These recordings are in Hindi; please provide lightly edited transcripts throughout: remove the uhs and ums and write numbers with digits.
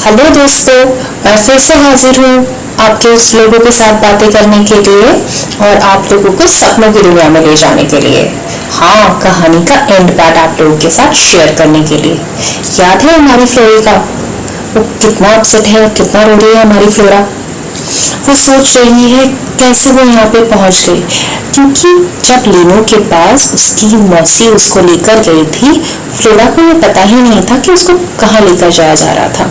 हेलो दोस्तों, मैं फिर से हाजिर हूँ आपके उस लोगों के साथ बातें करने के लिए और आप लोगों को सपनों की दुनिया में ले जाने के लिए। हाँ, कहानी का एंड पार्ट आप लोगों के साथ शेयर करने के लिए। याद है हमारी फ्लोरी का, वो कितना अपसेट है और कितना रो रही है हमारी फ्लोरा। वो सोच रही है कैसे वो यहाँ पे पहुंच गई, क्योंकि जब लीनो के पास उसकी मौसी उसको लेकर गई थी, फ्लोरा को ये पता ही नहीं था कि उसको कहाँ लेकर जाया जा रहा था।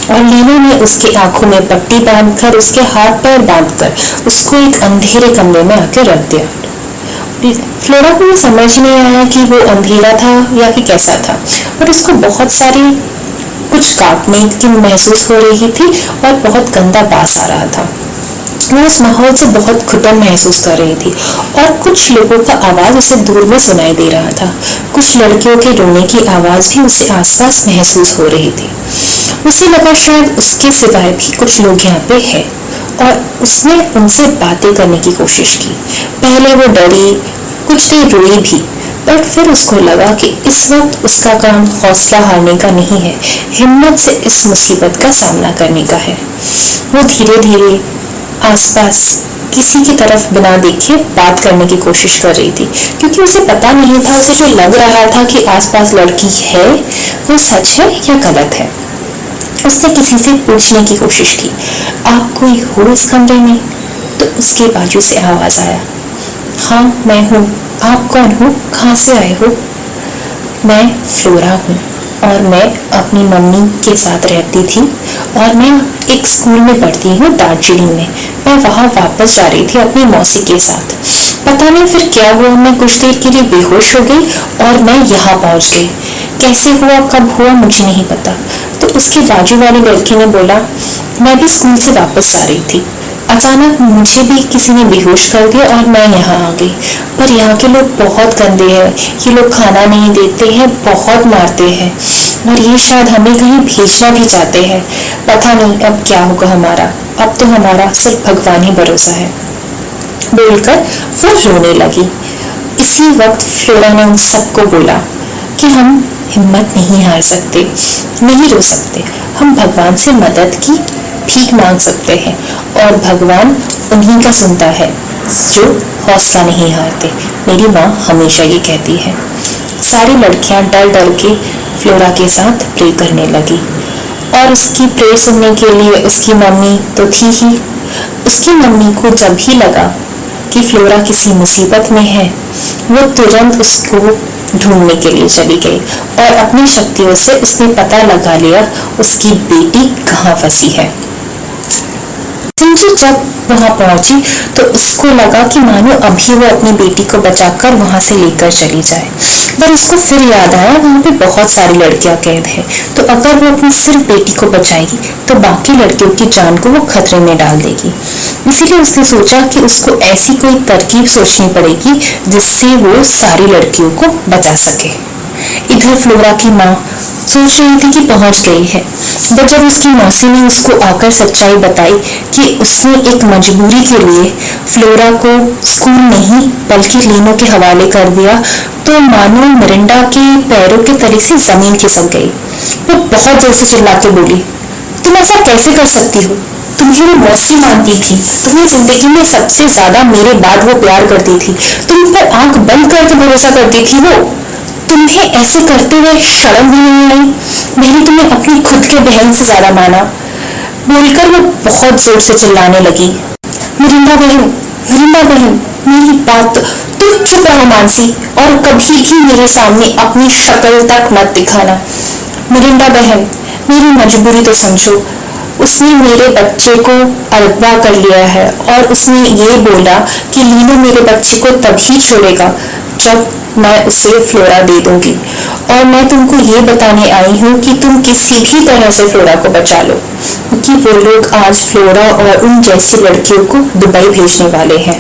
और लीनो ने उसकी आंखों में पट्टी बांधकर, उसके हाथ पैर बांधकर उसको एक अंधेरे कमरे में आके रख दिया। फ्लोरा को ये समझ नहीं आया कि वो अंधेरा था या कि कैसा था, पर उसको बहुत सारी कुछ काटने की महसूस हो रही थी और बहुत गंदा बास आ रहा था। वो उस माहौल से बहुत घुटन महसूस कर रही थी और कुछ लोगों का आवाज उसे दूर में सुनाई दे रहा था। कुछ लड़कियों के रोने की आवाज भी उसे आसपास महसूस हो रही थी। उसे लगा शायद उसके सिवाय भी कुछ लोग यहाँ पे हैं और उसने उनसे बातें करने की कोशिश की। पहले वो डरी, कुछ देर रोई भी, पर फिर उसको लगा कि इस वक्त उसका काम हौसला हारने का नहीं है, हिम्मत से इस मुसीबत का सामना करने का है। वो धीरे धीरे आसपास किसी की तरफ बिना देखे बात करने की कोशिश कर रही थी, क्योंकि उसे पता नहीं था, उसे जो लग रहा था कि आसपास लड़की है वो सच है या गलत है। उसने किसी से पूछने की कोशिश की, आप कोई हो इस कमरे में? तो उसके बाजू से आवाज आया, हाँ मैं हूँ, आप कौन हो, कहाँ से आए हो? मैं फ्लोरा हूँ और मैं अपनी मम्मी के साथ रहती थी और मैं एक स्कूल में पढ़ती हूँ दार्जिलिंग में। मैं वहाँ वापस जा रही थी अपनी मौसी के साथ। पता नहीं फिर क्या हुआ, मैं कुछ देर के लिए बेहोश हो गई और मैं यहाँ पहुँच गई। कैसे हुआ, कब हुआ, मुझे नहीं पता। तो उसके बाजू वाली लड़की ने बोला, मैं भी स्कूल से वापस आ रही थी, अचानक मुझे भी किसी ने बेहोश कर दिया और मैं यहाँ आ गई। पर यहाँ के लोग बहुत गंदे हैं, ये लोग खाना नहीं देते हैं, बहुत मारते हैं और ये शायद हमें कहीं भेजना भी चाहते हैं। पता नहीं अब क्या होगा हमारा, अब तो हमारा सिर्फ भगवान ही भरोसा है। बोलकर वो रोने लगी। इसी वक्त फ्लोरा ने उन सबको बोला कि हम हिम्मत नहीं हार सकते, नहीं रो सकते, हम भगवान से मदद की भीख मांग सकते हैं और भगवान उन्हीं का सुनता है जो हौसला नहीं हारते। मेरी माँ हमेशा ये कहती है। सारी लड़कियां डर डर के फ्लोरा के साथ प्रे करने लगी और उसकी प्रे सुनने के लिए उसकी मम्मी तो थी ही। उसकी मम्मी को जब ही लगा कि फ्लोरा किसी मुसीबत में है, वो तुरंत उसको ढूंढने के लिए चली गई और अपनी शक्तियों से उसने पता लगा लिया उसकी बेटी कहाँ फंसी है। सिंजी जब वहां पहुंची तो उसको लगा कि मानो अभी वो अपनी बेटी को बचाकर वहां से लेकर चली जाए, पर उसको फिर याद आया वहां पे बहुत सारी लड़कियां कैद हैं, तो अगर वो अपनी सिर्फ बेटी को बचाएगी तो बाकी लड़कियों की जान को वो खतरे में डाल देगी। इसीलिए उसने सोचा कि उसको ऐसी कोई तरकीब सोचनी पड़ेगी जिससे वो सारी लड़कियों को बचा सके। इधर फ्लोरा की माँ सोच रही थी कि पहुंच गई है, पर जब उसकी मौसी ने उसको आकर सच्चाई बताई कि उसने एक मजबूरी के लिए फ्लोरा को स्कूल नहीं बल्कि लीनो के हवाले कर दिया, तो मानो मिरिंडा के पैरों के तले से जमीन खिसक गई। वो बहुत जोर से चिल्ला के बोली, तुम ऐसा कैसे कर सकती हो? तुम मेरी मौसी मानती थी, तुम्हें जिंदगी में सबसे ज्यादा मेरे बाद वो प्यार करती थी, तुम पर आंख बंद करके भरोसा करती थी वो। तुम्हें ऐसे करते हुए शर्म भी नहीं आई? मैंने तुम्हें अपनी खुद के बहन से ज्यादा माना। बोलकर वो बहुत जोर से चिल्लाने लगी, मिरिंडा बहन, मेरी बात। तुम चुप रहो मानसी और कभी भी मेरे सामने अपनी शक्ल तक मत दिखाना। मिरिंडा बहन, मेरी मजबूरी तो समझो। उसने मेरे बच्चे को अगवा कर लिया है और उसने ये बोला कि लीनो मेरे बच्चे को तभी छोड़ेगा जब मैं उसे फ्लोरा दे दूंगी, और मैं तुमको ये बताने आई हूँ कि तुम किसी भी तरह से फ्लोरा को बचा लो, क्योंकि वो लोग आज फ्लोरा और उन जैसी लड़कियों को दुबई भेजने वाले हैं।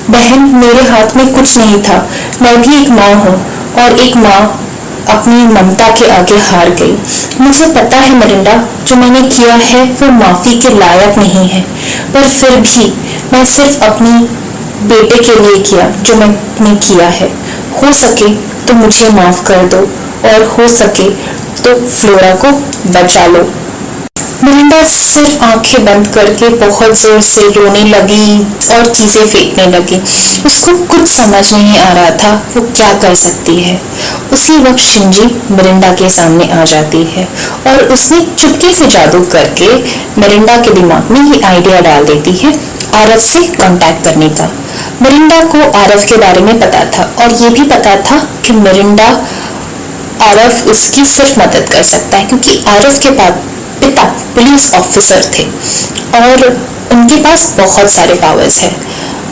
बहन, मेरे हाथ में कुछ नहीं था, मैं भी एक माँ हूँ और एक माँ अपनी ममता के आगे हार गई। मुझे पता है मिरिंडा, जो मैंने किया है वो माफी के लायक नहीं है, पर फिर भी मैं सिर्फ अपनी बेटे के लिए किया जो मैंने किया है। हो सके तो मुझे माफ कर दो और हो सके तो फ्लोरा को बचा लो। मिरिंडा सिर्फ आंखें बंद करके बहुत जोर से रोने लगी और चीजें फेंकने लगी। उसको कुछ समझ नहीं आ रहा था वो क्या कर सकती है। उसी वक्त शिंजी मिरिंडा के सामने आ जाती है और उसने चुपके से जादू करके मिरिंडा के दिमाग में ये आइडिया डाल देती है आरव से कांटेक्ट करने का। मिरिंडा को आरव के बारे में पता था और ये भी पता था कि मिरिंडा आरव उसकी सिर्फ मदद कर सकता है क्योंकि आरव के पिता पुलिस ऑफिसर थे और उनके पास बहुत सारे पावर्स हैं।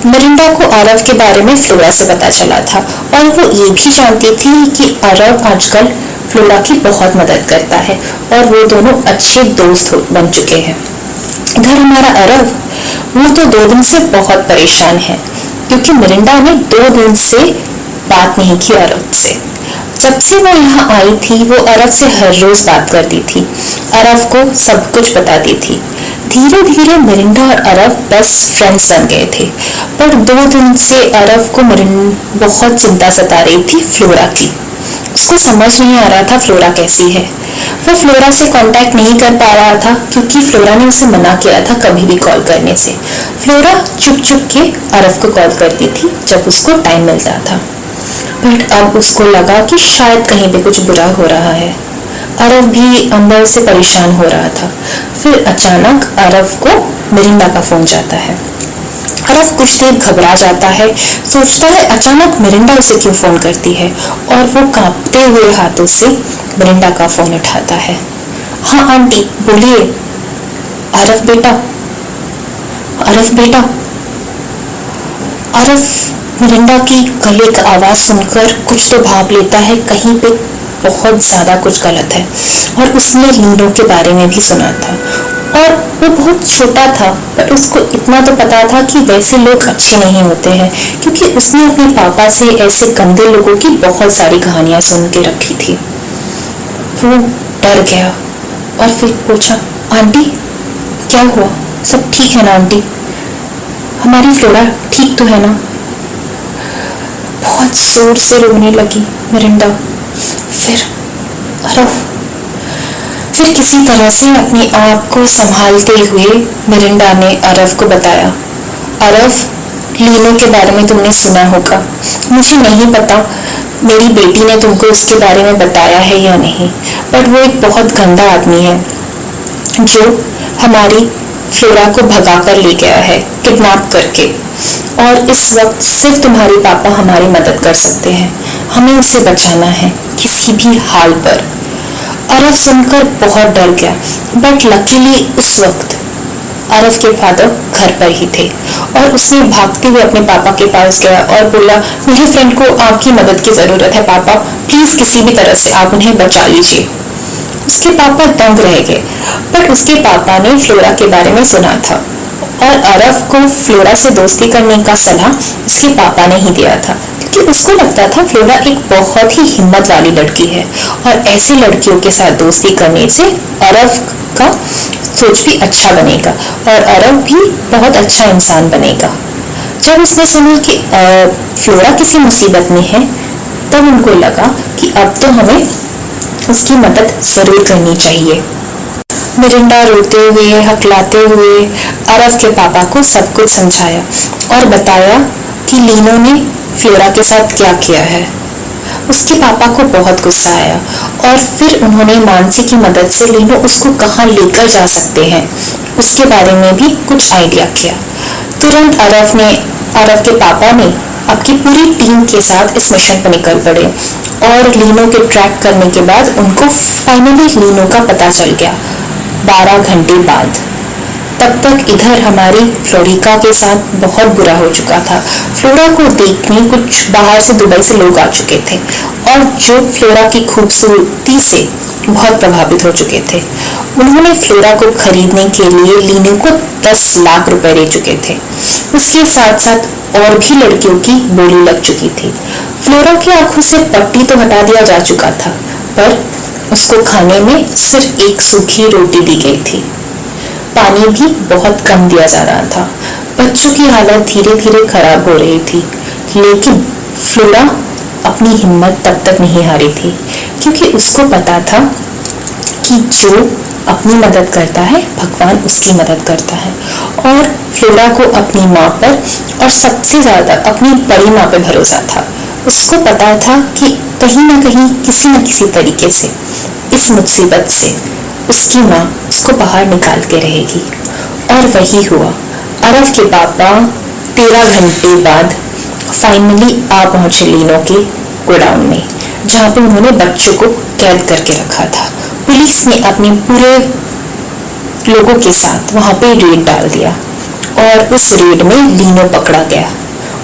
मिरिंडा को आरव के बारे में फ्लोरा से पता चला था और वो ये भी जानती थी कि आरव आजकल फ्लोरा की बहुत मदद करता है और वो दोनों अच्छे दोस्त बन चुके हैं। इधर हमारा आरव वो तो 2 दिन से बहुत परेशान है क्योंकि मिरिंडा ने 2 दिन से बात नहीं की आरव से। जब से वो यहाँ आई थी वो आरव से हर रोज बात करती थी, आरव को सब कुछ बताती थी। धीरे धीरे मिरिंडा और आरव बेस्ट फ्रेंड्स बन गए थे। पर 2 दिन से आरव को बहुत चिंता सता रही थी फ्लोरा की। उसको समझ नहीं आ रहा था फ्लोरा कैसी है। वो फ्लोरा से कांटेक्ट नहीं कर पा रहा था क्योंकि फ्लोरा ने उसे मना किया था कभी भी कॉल करने से। फ्लोरा चुप चुप के आरव को कॉल करती थी जब उसको टाइम मिलता था। बट अब उसको लगा कि शायद कहीं पे कुछ बुरा हो रहा है। आरव भी अंदर से परेशान हो रहा था। फिर अचानक आरव को मिरिंडा का फोन जाता है। आरव कुछ देर घबरा जाता है, सोचता है अचानक मिरिंडा उसे क्यों फोन करती है और वो कांपते हुए हाथों से मिरिंडा का फोन उठाता है। हाँ आंटी बोलिए। आरव बेटा, आरव बेटा। आरव मिरिंडा की गले का आवाज सुनकर कुछ तो भाप लेता है कहीं पे बहुत ज्यादा कुछ गलत है। और उसने लीनो के बारे में भी सुना था और वो बहुत छोटा था पर उसको इतना तो पता था कि वैसे लोग अच्छे नहीं होते हैं क्योंकि उसने अपने पापा से ऐसे गंदे लोगों की बहुत सारी कहानियां सुन के रखी थी। वो डर गया और फिर पूछा आंटी क्या हुआ, सब ठीक है ना आंटी? हमारी फ्लोरा ठीक तो है ना? बहुत जोर से रोने लगी मिरिंडा। फिर किसी तरह से अपनी आप को संभालते हुए मिरिंडा ने आरव को बताया, आरव लीनो के बारे में तुमने सुना होगा। मुझे नहीं पता मेरी बेटी ने तुमको उसके बारे में बताया है या नहीं, बट वो एक बहुत गंदा आदमी है जो हमारी फ्लोरा को भगा कर ले गया है किडनैप करके, और इस वक्त सिर्फ तुम्हारे पापा हमारी मदद कर सकते हैं। हमें उसे बचाना है किसी भी हाल पर। आरव सुनकर बहुत डर गया बट लकीली उस वक्त आरव के फादर घर पर ही थे और उसने भागते हुए अपने पापा के पास गया और बोला मेरे फ्रेंड को आपकी मदद की जरूरत है पापा, प्लीज किसी भी तरह से आप उन्हें बचा लीजिए। उसके पापा दंग रह गए बट उसके पापा ने फ्लोरा के बारे में सुना था और आरव को फ्लोरा से दोस्ती करने का सलाह उसके पापा ने ही दिया था क्योंकि उसको लगता था फ्लोरा एक बहुत ही हिम्मत वाली लड़की है और ऐसी लड़कियों के साथ दोस्ती करने से आरव का सोच भी अच्छा बनेगा और आरव भी बहुत अच्छा इंसान बनेगा। जब उसने सुना कि फ्लोरा किसी मुसीबत में है तब उनको लगा कि अब तो हमें उसकी मदद जरूर करनी चाहिए। मिरिंडा रोते हुए हकलाते हुए आरव के पापा को सब कुछ समझाया और बताया कि लीनो ने फ्लोरा के साथ क्या किया है। उसके पापा को बहुत गुस्सा आया और फिर उन्होंने मानसी की मदद से लीनो उसको कहाँ लेकर जा सकते हैं उसके बारे में भी कुछ आइडिया किया। तुरंत आरव के पापा ने आपकी पूरी टीम के साथ इस मिशन पर निकल पड़े और लीनो के ट्रैक करने के बाद उनको फाइनली लीनो का पता चल गया 12 घंटे बाद। तब तक इधर हमारी फ्लोरिका के साथ बहुत बुरा हो चुका था। फ्लोरा को देखने कुछ बाहर से दुबई से लोग आ चुके थे और जो फ्लोरा की खूबसूरती से बहुत प्रभावित हो चुके थे। उन्होंने फ्लोरा को खरीदने के लिए लीनो को 10 लाख रुपए दे चुके थे। उसके साथ साथ और भी लड़कियों की बोली लग चुकी थी। फ्लोरा की आंखों से पट्टी तो हटा दिया जा चुका था पर उसको खाने में सिर्फ एक सूखी रोटी दी गई थी। पानी भी बहुत कम दिया जा रहा था। बच्चों की हालत धीरे धीरे खराब हो रही थी लेकिन फ्लोरा अपनी हिम्मत तब तक नहीं हारी थी क्योंकि उसको पता था कि जो अपनी मदद करता है, भगवान उसकी मदद करता है। और फ्लोरा को अपनी माँ पर और सबसे ज्यादा अपनी बड़ी माँ पे भरोसा था। उसको पता था कि कहीं ना कहीं किसी न किसी तरीके से इस मुसीबत से उसकी माँ उसको बाहर निकाल के रहेगी। और वही हुआ। अरव के पापा 13 घंटे बाद फाइनली आ पहुंचे लीनो के गोडाउन में, जहाँ पे उन्होंने बच्चों को कैद करके रखा था। पुलिस ने अपने पूरे लोगों के साथ वहां पे रेड डाल दिया और उस रेड में लीनो पकड़ा गया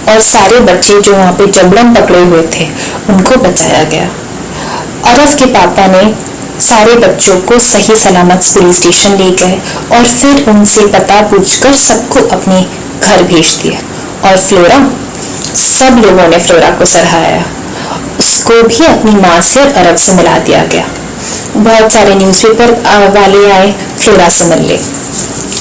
और सारे बच्चे जो वहां पे जबरन पकड़े हुए थे उनको बचाया गया। अरव के पापा ने सारे बच्चों को सही सलामत पुलिस स्टेशन ले गए और फिर उनसे पता पूछकर सबको अपने घर भेज दिया। और फ्लोरा, सब लोगों ने फ्लोरा को सराहाया। उसको भी अपनी माँ से और अरब से मिला दिया गया। बहुत सारे न्यूज़पेपर वाले आए फ्लोरा से मिलने,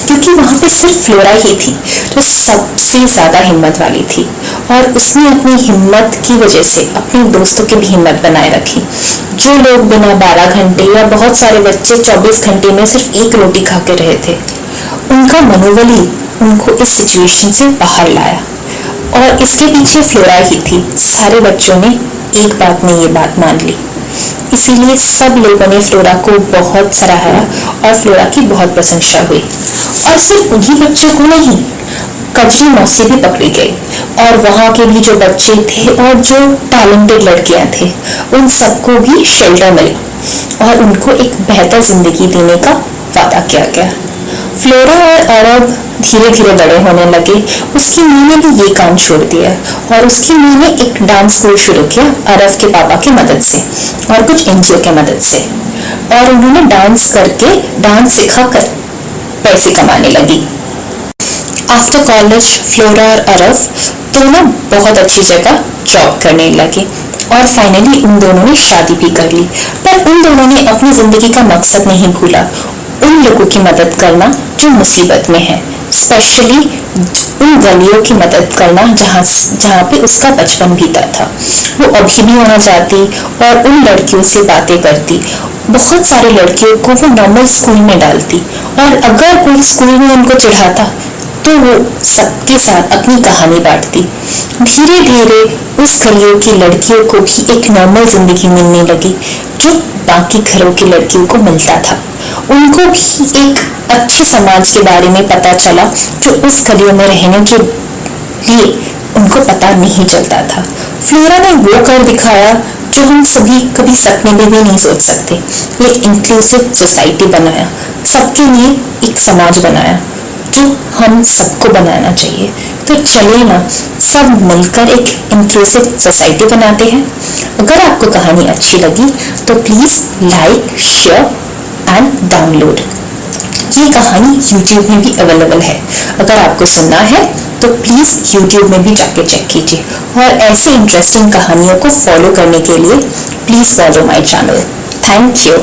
क्योंकि वहां पे सिर्फ फ्लोरा ही थी जो सबसे ज्यादा हिम्मत वाली थी और उसने अपनी हिम्मत की वजह से अपने दोस्तों की भी हिम्मत बनाए रखी। जो लोग बिना 12 घंटे या बहुत सारे बच्चे 24 घंटे में सिर्फ एक रोटी खा के रहे थे, उनका मनोबल ही उनको इस सिचुएशन से बाहर लाया। और इसके पीछे फ्लोरा ही थी। सारे बच्चों ने एक बात में ये बात मान ली, इसीलिए सब लोगों ने फ्लोरा को बहुत सराहा और फ्लोरा की बहुत प्रशंसा हुई। और सिर्फ उन्हीं बच्चों को नहीं, कजरी मौसी भी पकड़ी गई और वहां के भी जो बच्चे थे और जो टैलेंटेड लड़कियां थे उन सबको भी शेल्टर मिला और उनको एक बेहतर जिंदगी देने का वादा किया गया। फ्लोरा और अरब धीरे धीरे बड़े होने लगे। उसकी माँ ने भी ये काम छोड़ दिया और उसकी माँ ने एक डांस स्कूल शुरू किया अरब के पापा की मदद से और कुछ एनजीओ की मदद से। और उन्होंने डांस करके, डांस सिखाकर पैसे कमाने लगी। आफ्टर कॉलेज फ्लोरा और अरब दोनों बहुत अच्छी जगह जॉब करने लगे और फाइनली उन दोनों ने शादी भी कर ली। पर उन दोनों ने अपनी जिंदगी का मकसद नहीं भूला, उन लोगों की मदद करना जो मुसीबत में है, स्पेशली उन गलियों की मदद करना जहाँ पे उसका बचपन बीता था। वो अभी भी वहाँ जाती और उन लड़कियों से बातें करती। बहुत सारी लड़कियों को वो नॉर्मल स्कूल में डालती और अगर कोई स्कूल में उनको चिढ़ाता तो वो सबके साथ अपनी कहानी बांटती। धीरे धीरे उस गलियों की लड़कियों को भी एक नॉर्मल जिंदगी मिलने लगी जो बाकी घरों की लड़कियों को मिलता था। उनको भी एक अच्छे समाज के बारे में पता चला जो उस गलियों में रहने के लिए उनको पता नहीं चलता था। फ्लोरा ने वो कर दिखाया जो हम सभी कभी सपने में भी नहीं सोच सकते। ये इंक्लूसिव सोसाइटी बनाया, सबके लिए एक समाज बनाया जो हम सबको बनाना चाहिए। तो चलिए ना सब मिलकर एक इंक्लूसिव सोसाइटी बनाते हैं। अगर आपको कहानी अच्छी लगी तो please like, share and download. ये कहानी YouTube में भी अवेलेबल है। अगर आपको सुनना है तो प्लीज YouTube में भी जाके चेक कीजिए और ऐसे इंटरेस्टिंग कहानियों को फॉलो करने के लिए please follow my channel. Thank you.